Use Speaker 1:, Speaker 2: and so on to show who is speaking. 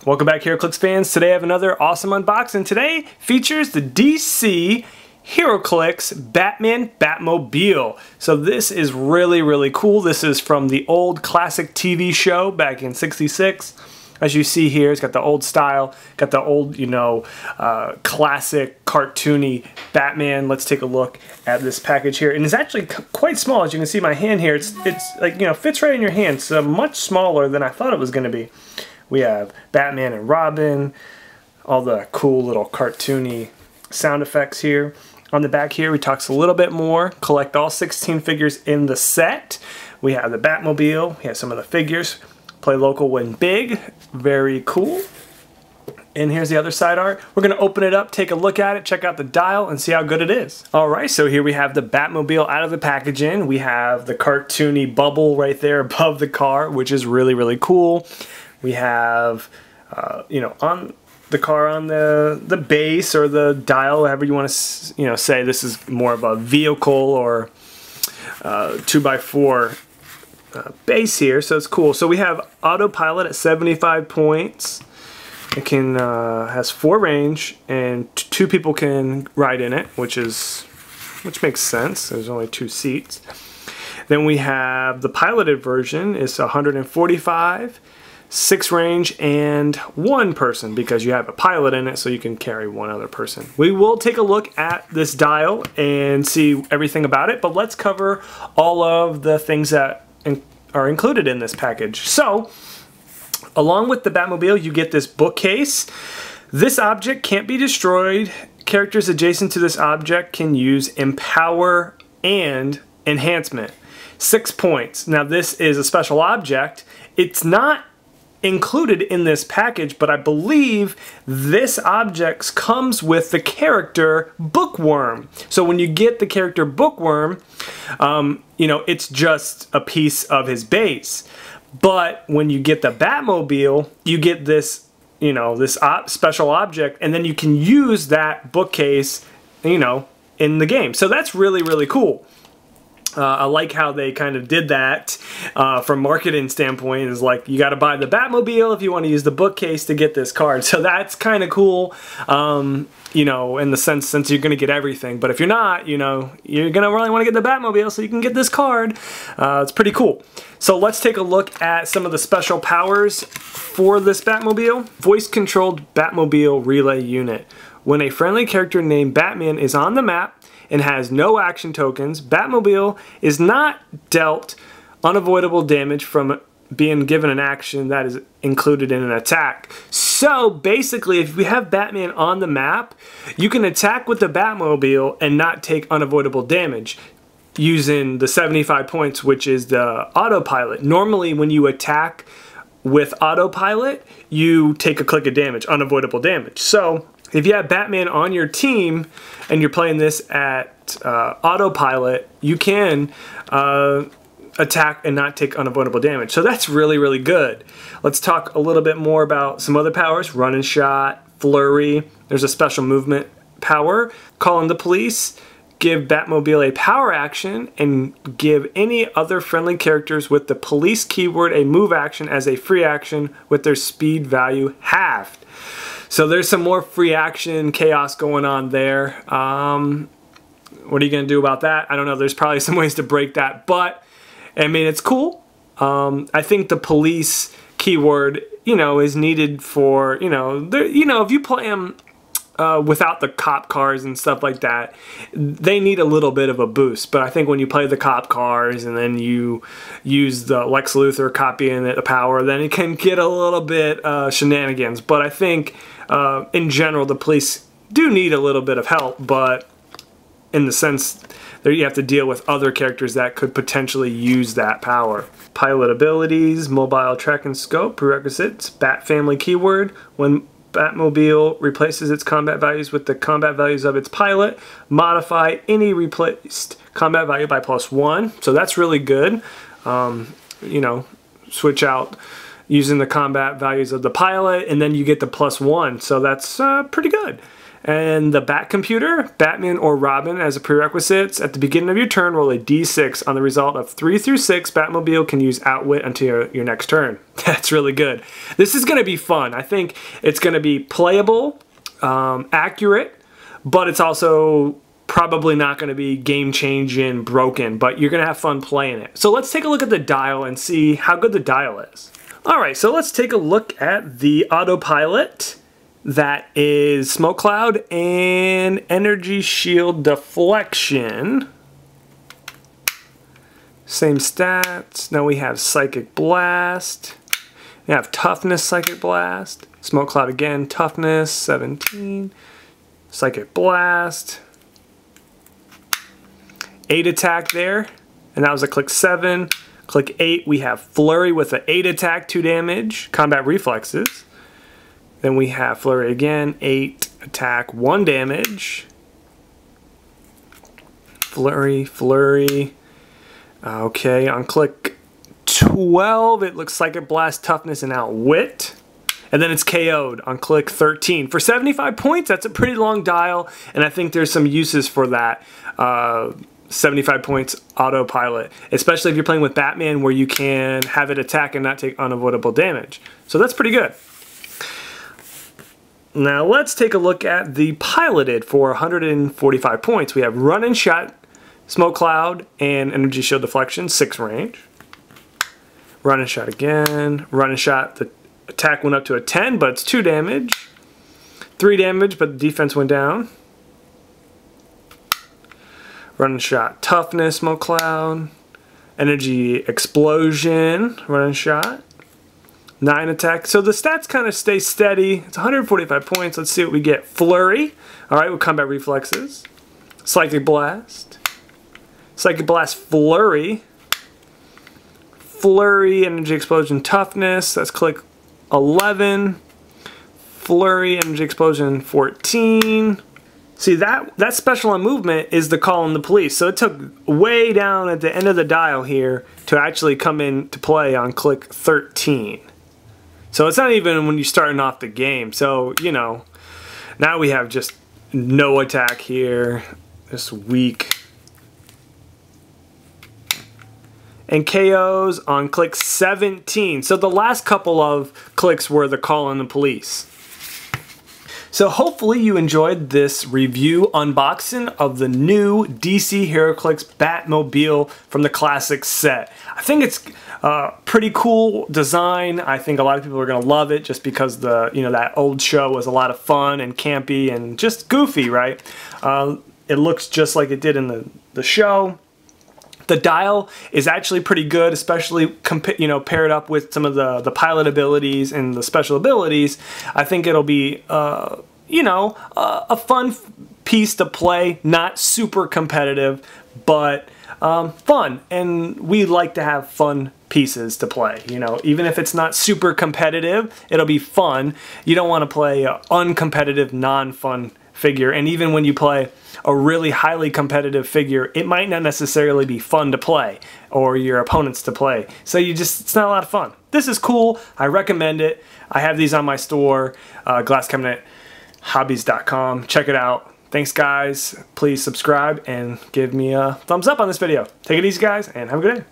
Speaker 1: Welcome back, Heroclix fans. Today I have another awesome unboxing. Today features the DC Heroclix Batman Batmobile. So this is really cool. This is from the old classic TV show back in '66. As you see here, it's got the old style, got the old, classic cartoony Batman. Let's take a look at this package here. And it's actually quite small. As you can see my hand here, it's like, fits right in your hand. So much smaller than I thought it was going to be. We have Batman and Robin, all the cool little cartoony sound effects here. On the back here, we talk a little bit more. Collect all 16 figures in the set. We have the Batmobile. We have some of the figures. Play local, win big. Very cool. And here's the other side art. We're going to open it up, take a look at it, check out the dial, and see how good it is. Alright, so here we have the Batmobile out of the packaging. We have the cartoony bubble right there above the car, which is really cool. We have, on the car, on the base or the dial, however you want to, say, this is more of a vehicle or 2x4 base here, so it's cool. So we have autopilot at 75 points. It can has 4 range, and 2 people can ride in it, which makes sense. There's only 2 seats. Then we have the piloted version. It's 145. 6 range and 1 person, because you have a pilot in it, so you can carry 1 other person. We will take a look at this dial and see everything about it, but let's cover all of the things that are included in this package. So, along with the Batmobile, you get this bookcase. This object can't be destroyed. Characters adjacent to this object can use Empower and Enhancement. 6 points. Now, this is a special object. It's not included in this package, but I believe this object comes with the character Bookworm. So when you get the character Bookworm, it's just a piece of his base. But when you get the Batmobile, you get this, this special object, and then you can use that bookcase, in the game. So that's really cool. I like how they kind of did that from marketing standpoint. Is like, you got to buy the Batmobile if you want to use the bookcase to get this card. So that's kind of cool, in the sense, since you're going to get everything. But if you're not, you're going to really want to get the Batmobile so you can get this card. It's pretty cool. So let's take a look at some of the special powers for this Batmobile. Voice-controlled Batmobile relay unit. When a friendly character named Batman is on the map and has no action tokens, Batmobile is not dealt unavoidable damage from being given an action that is included in an attack. So basically, if we have Batman on the map, you can attack with the Batmobile and not take unavoidable damage using the 75 points, which is the autopilot. Normally, when you attack with autopilot, you take a click of damage, unavoidable damage. So if you have Batman on your team and you're playing this at autopilot, you can attack and not take unavoidable damage. So that's really good. Let's talk a little bit more about some other powers. Run and shot, flurry. There's a special movement power. Calling the police. Give Batmobile a power action, and give any other friendly characters with the police keyword a move action as a free action with their speed value halved. So there's some more free action chaos going on there. What are you going to do about that? I don't know. There's probably some ways to break that, but I mean, it's cool. I think the police keyword, is needed for, if you play them without the cop cars and stuff like that, they need a little bit of a boost. But I think when you play the cop cars and then you use the Lex Luthor copying the power, then it can get a little bit shenanigans. But I think in general, the police do need a little bit of help, but in the sense that you have to deal with other characters that could potentially use that power. Pilot abilities, mobile track and scope, prerequisites, Bat family keyword. When Batmobile replaces its combat values with the combat values of its pilot, modify any replaced combat value by +1. So that's really good. Switch out, using the combat values of the pilot, and then you get the +1, so that's pretty good. And the Bat Computer, Batman or Robin as a prerequisites. At the beginning of your turn, roll a d6. On the result of 3 through 6, Batmobile can use Outwit until your next turn. That's really good. This is going to be fun. I think it's going to be playable, accurate, but it's also probably not going to be game-changing, broken, but you're going to have fun playing it. So let's take a look at the dial and see how good the dial is. Alright, so let's take a look at the autopilot. That is Smoke Cloud and Energy Shield Deflection. Same stats. Now we have Psychic Blast. We have Toughness Psychic Blast. Smoke Cloud again, Toughness 17. Psychic Blast. 8 attack there, and that was a click 7. Click 8, we have Flurry with an 8 attack, 2 damage. Combat Reflexes. Then we have Flurry again, 8 attack, 1 damage. Flurry, Flurry. Okay, on click 12, it looks Psychic Blast, Toughness, and Outwit. And then it's KO'd on click 13. For 75 points, that's a pretty long dial, and I think there's some uses for that. 75 points autopilot, especially if you're playing with Batman where you can have it attack and not take unavoidable damage. So that's pretty good. Now let's take a look at the piloted for 145 points. We have Run and Shot, Smoke Cloud, and Energy Shield Deflection, 6 range. Run and Shot again. Run and Shot, the attack went up to a 10, but it's 2 damage. 3 damage, but the defense went down. Run and Shot, Toughness, Smoke Cloud. Energy Explosion, Run and Shot. 9 attack. So the stats kind of stay steady. It's 145 points. Let's see what we get. Flurry. Alright, with Combat Reflexes. Psychic Blast. Psychic Blast, Flurry. Flurry, Energy Explosion, Toughness. That's click 11. Flurry, Energy Explosion, 14. See, that special on movement is the call on the police. So it took way down at the end of the dial here to actually come into play on click 13. So it's not even when you're starting off the game. So, you know, now we have just no attack here. Just weak. And KOs on click 17. So the last couple of clicks were the call on the police. So hopefully you enjoyed this review unboxing of the new DC Heroclix Batmobile from the classic set. I think it's pretty cool design. I think a lot of people are gonna love it just because that old show was a lot of fun and campy and just goofy, right? It looks just like it did in the show. The dial is actually pretty good, especially paired up with some of the pilot abilities and the special abilities. I think it'll be a fun piece to play, not super competitive, but fun. And we like to have fun pieces to play. Even if it's not super competitive, it'll be fun. You don't want to play an uncompetitive, non-fun figure, and even when you play a really highly competitive figure, it might not necessarily be fun to play or your opponents to play. So it's not a lot of fun. This is cool. I recommend it. I have these on my store, Glass Cabinet Hobbies.com. Check it out. Thanks, guys. Please subscribe and give me a thumbs up on this video. Take it easy, guys, and have a good day.